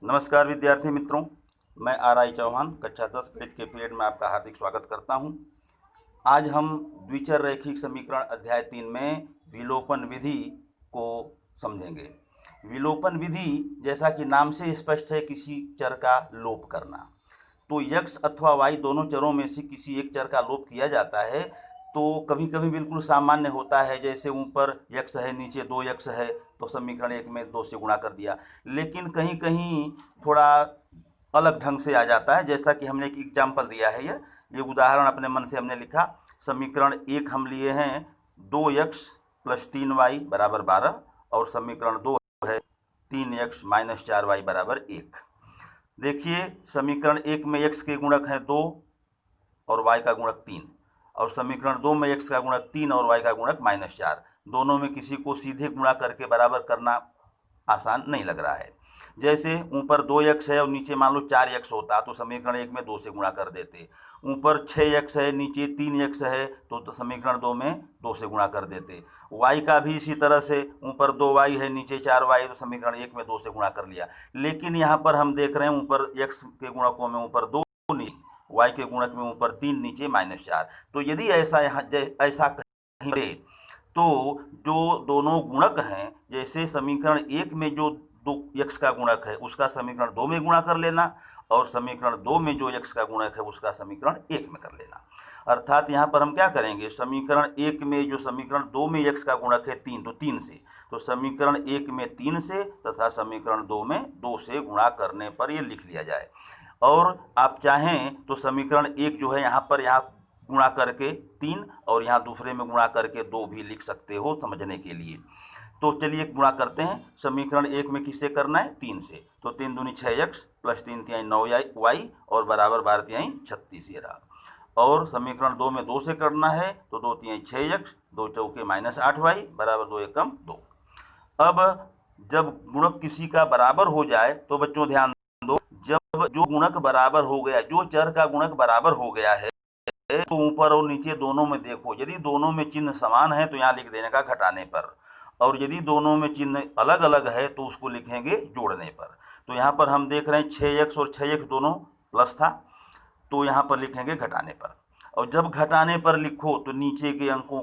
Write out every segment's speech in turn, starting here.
नमस्कार विद्यार्थी मित्रों, मैं आर.आई. चौहान कक्षा 10 गणित के पीरियड में आपका हार्दिक स्वागत करता हूं। आज हम द्विचर रैखिक समीकरण अध्याय 3 में विलोपन विधि को समझेंगे। विलोपन विधि जैसा कि नाम से स्पष्ट है, किसी चर का लोप करना। तो x अथवा y दोनों चरों में से किसी एक चर का लोप किया जाता है तो कभी कभी बिल्कुल सामान्य होता है, जैसे ऊपर x है नीचे 2x है तो समीकरण 1 में 2 से गुणा कर दिया। लेकिन कहीं कहीं थोड़ा अलग ढंग से आ जाता है, जैसा कि हमने एक एग्जाम्पल दिया है। ये उदाहरण अपने मन से हमने लिखा। समीकरण 1 हम लिए हैं 2x + 3y = 12 और समीकरण 2 है 3x - 4y = 1। देखिए, समीकरण 1 में x के गुणक हैं 2 और y का गुणक 3, और समीकरण 2 में x का गुणक 3 और y का गुणक -4। दोनों में किसी को सीधे गुणा करके बराबर करना आसान नहीं लग रहा है। जैसे ऊपर 2x है और नीचे मान लो 4x होता तो समीकरण 1 में 2 से गुणा कर देते। ऊपर 6x है नीचे 3x है तो समीकरण 2 में 2 से गुणा कर देते। y का भी इसी तरह से, ऊपर 2y है नीचे 4y तो समीकरण 1 में 2 से गुणा कर लिया। लेकिन यहाँ पर हम देख रहे हैं ऊपर x के गुणकों में ऊपर 2 नहीं, y के गुणक में ऊपर 3 नीचे -4। तो यदि ऐसा ऐसा कहीं तो जो दोनों गुणक हैं, जैसे समीकरण 1 में जो 2x का गुणक है उसका समीकरण 2 में गुणा कर लेना, और समीकरण 2 में जो x का गुणक है उसका समीकरण 1 में कर लेना। अर्थात यहाँ पर हम क्या करेंगे, समीकरण 1 में जो समीकरण 2 में x का गुणक है 3 तो 3 से, तो समीकरण 1 में 3 से तथा समीकरण 2 में 2 से गुणा करने पर ये लिख लिया जाए। और आप चाहें तो समीकरण 1 जो है यहाँ पर गुणा करके 3 और यहाँ दूसरे में गुणा करके 2 भी लिख सकते हो समझने के लिए। तो चलिए गुणा करते हैं। समीकरण 1 में किससे करना है, 3 से, तो 3 दूनी 6x + 3 तिहाई 9y और बराबर 12 तिहाई 36 ये रहा। और समीकरण 2 में 2 से करना है तो 2 तिहाई 6x 2 चौके -8y बराबर 2 एकम 2। अब जब गुणक किसी का बराबर हो जाए तो बच्चों ध्यान दो, जब जो गुणक बराबर हो गया, जो चर का गुणक बराबर हो गया है तो ऊपर और नीचे दोनों में देखो, यदि दोनों में चिन्ह समान है तो यहाँ लिख देने का घटाने पर, और यदि दोनों में चिन्ह अलग अलग है तो उसको लिखेंगे जोड़ने पर। तो यहाँ पर हम देख रहे हैं 6x और 6x दोनों प्लस था तो यहाँ पर लिखेंगे घटाने पर। और जब घटाने पर लिखो तो नीचे के अंकों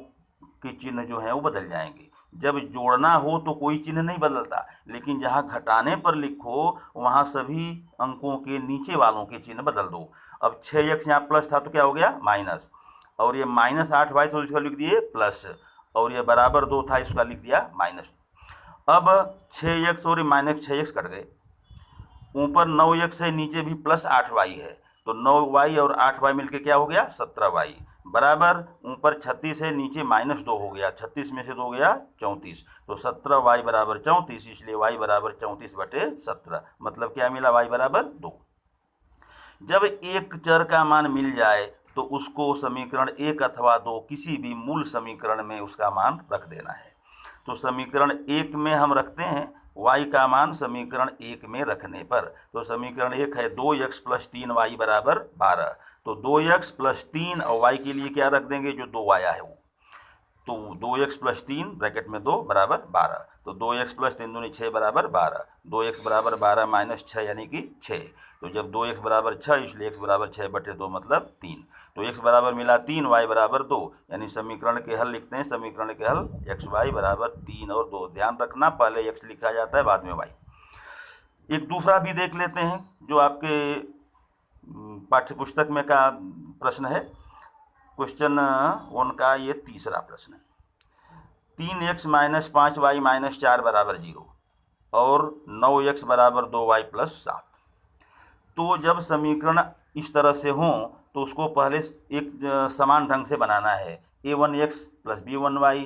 के चिन्ह जो हैं वो बदल जाएंगे। जब जोड़ना हो तो कोई चिन्ह नहीं बदलता, लेकिन जहाँ घटाने पर लिखो वहाँ सभी अंकों के नीचे वालों के चिन्ह बदल दो। अब 6x यहाँ प्लस था तो क्या हो गया माइनस, और ये -8y तो इसका लिख दिए प्लस, और ये बराबर 2 था इसका लिख दिया माइनस। अब 6x और -6x कट गए, ऊपर 9x है नीचे भी +8y है तो 9y और 8y मिलके क्या हो गया 17y बराबर, ऊपर 36 है नीचे -2 हो गया, 36 में से 2 गया 34, तो 17y = 34, इसलिए y = 34/17। मतलब क्या मिला, y = 2। जब एक चर का मान मिल जाए तो उसको समीकरण 1 अथवा 2 किसी भी मूल समीकरण में उसका मान रख देना है। तो समीकरण 1 में हम रखते हैं y का मान समीकरण 1 में रखने पर, तो समीकरण 1 है 2x + 3y = 12, तो 2x + 3 और y के लिए क्या रख देंगे, जो 2 आया है वो, तो 2x + 3 ब्रैकेट में 2 = 12, तो 2x + 3 दूनी 6 = 12, 2x = 12 - 6 यानी कि 6, तो जब 2x = 6 इसलिए x = 6/2 मतलब 3, तो x बराबर मिला 3, y = 2, यानी समीकरण के हल लिखते हैं। समीकरण के हल x y = 3 और 2। ध्यान रखना, पहले x लिखा जाता है बाद में y। एक दूसरा भी देख लेते हैं जो आपके पाठ्यपुस्तक में का प्रश्न है, क्वेश्चन 1 का ये तीसरा प्रश्न है। 3x - 5y - 4 = 0 और 9x = 2y + 7। तो जब समीकरण इस तरह से हों तो उसको पहले एक समान ढंग से बनाना है। a1x + b1y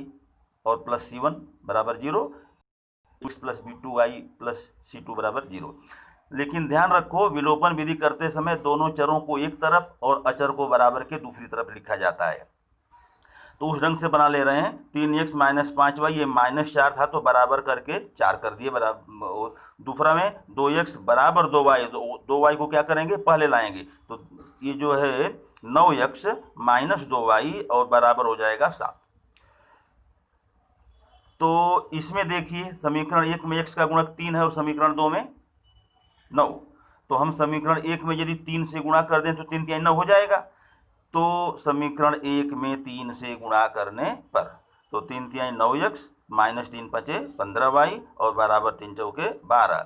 और +c1 = 0, x + b2y + c2 = 0। लेकिन ध्यान रखो, विलोपन विधि करते समय दोनों चरों को एक तरफ और अचर को बराबर के दूसरी तरफ लिखा जाता है, तो उस ढंग से बना ले रहे हैं। 3x - 5y, ये -4 था तो बराबर करके 4 कर दिए बराबर। दूसरा में 2x = 2y, 2y को क्या करेंगे, पहले लाएंगे, तो ये जो है 9x - 2y और बराबर हो जाएगा 7। तो इसमें देखिए समीकरण 1 में x का गुणक 3 है और समीकरण 2 में 9। तो हम समीकरण 1 में यदि 3 से गुणा कर दें तो 3 तिहाई 9 हो जाएगा। तो समीकरण 1 में 3 से गुणा करने पर तो 3 तिहाई 9x माइनस 3 पचे 15y और बराबर 3 चौके 12।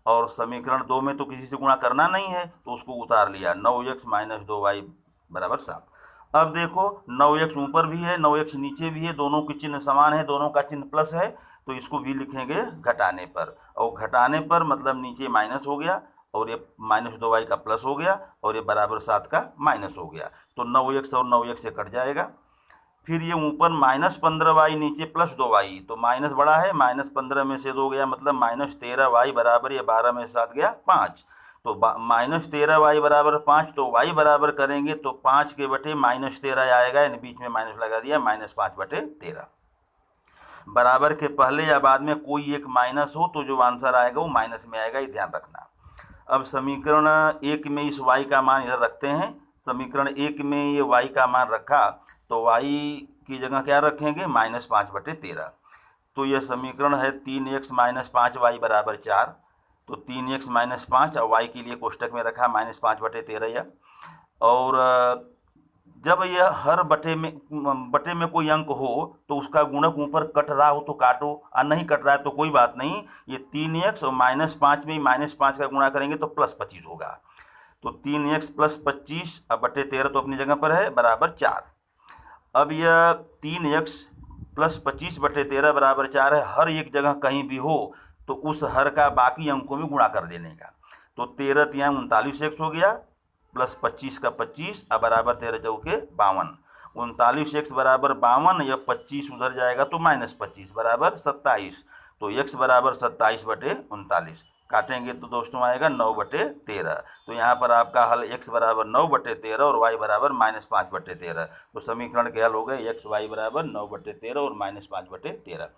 और समीकरण 2 में तो किसी से गुणा करना नहीं है तो उसको उतार लिया, 9x माइनस 2y बराबर 7। अब देखो 9x ऊपर भी है 9x नीचे भी है, दोनों के चिन्ह समान है, दोनों का चिन्ह प्लस है, तो इसको भी लिखेंगे घटाने पर। और घटाने पर मतलब नीचे माइनस हो गया और ये माइनस 2y का प्लस हो गया और ये बराबर 7 का माइनस हो गया। तो 9x और 9x से कट जाएगा। फिर ये ऊपर माइनस 15y नीचे प्लस 2y, तो माइनस बड़ा है, माइनस 15 में से 2 गया मतलब माइनस 13y बराबर, ये 12 में से 7 गया 5। तो माइनस 13y बराबर 5, तो y बराबर करेंगे तो 5 के बटे माइनस 13 आएगा, यानी बीच में माइनस लगा दिया, माइनस 5 बटे 13। बराबर के पहले या बाद में कोई एक माइनस हो तो जो आंसर आएगा वो माइनस में आएगा, ये ध्यान रखना। अब समीकरण 1 में इस y का मान इधर रखते हैं। समीकरण 1 में ये y का मान रखा तो y की जगह क्या रखेंगे, माइनस 5 बटे 13। तो यह समीकरण है 3x माइनस 5y बराबर 4। तो 3x माइनस 5 और y के लिए कोष्टक में रखा माइनस 5 बटे 13 यह। और जब यह हर बटे में कोई अंक हो तो उसका गुणक ऊपर कट रहा हो तो काटो, और नहीं कट रहा है तो कोई बात नहीं, ये 3x और माइनस 5 में माइनस 5 का गुणा करेंगे तो प्लस 25 होगा। तो 3x प्लस 25 अब बटे 13 तो अपनी जगह पर है बराबर 4। अब यह 3x प्लस 25 बटे 13 बराबर 4 है, हर एक जगह कहीं भी हो तो उस हर का बाकी अंकों में गुणा कर देने का। तो 13 तिहाई 39x हो गया प्लस 25 का 25 अब बराबर 13 चौके 52। 39x बराबर 52, यह 25 उधर जाएगा तो माइनस 25 बराबर 27। तो x बराबर 27 बटे 39। काटेंगे तो दोस्तों आएगा 9 बटे 13। तो यहाँ पर आपका हल x बराबर 9 बटे 13 और y बराबर माइनस 5 बटे 13। तो समीकरण के हल हो गए x y बराबर 9 बटे 13 और माइनस 5 बटे 13।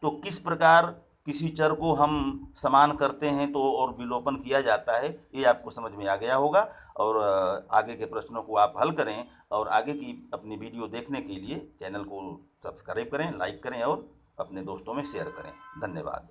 तो किस प्रकार किसी चर को हम समान करते हैं तो और विलोपन किया जाता है, ये आपको समझ में आ गया होगा। और आगे के प्रश्नों को आप हल करें और आगे की अपनी वीडियो देखने के लिए चैनल को सब्सक्राइब करें, लाइक करें और अपने दोस्तों में शेयर करें। धन्यवाद।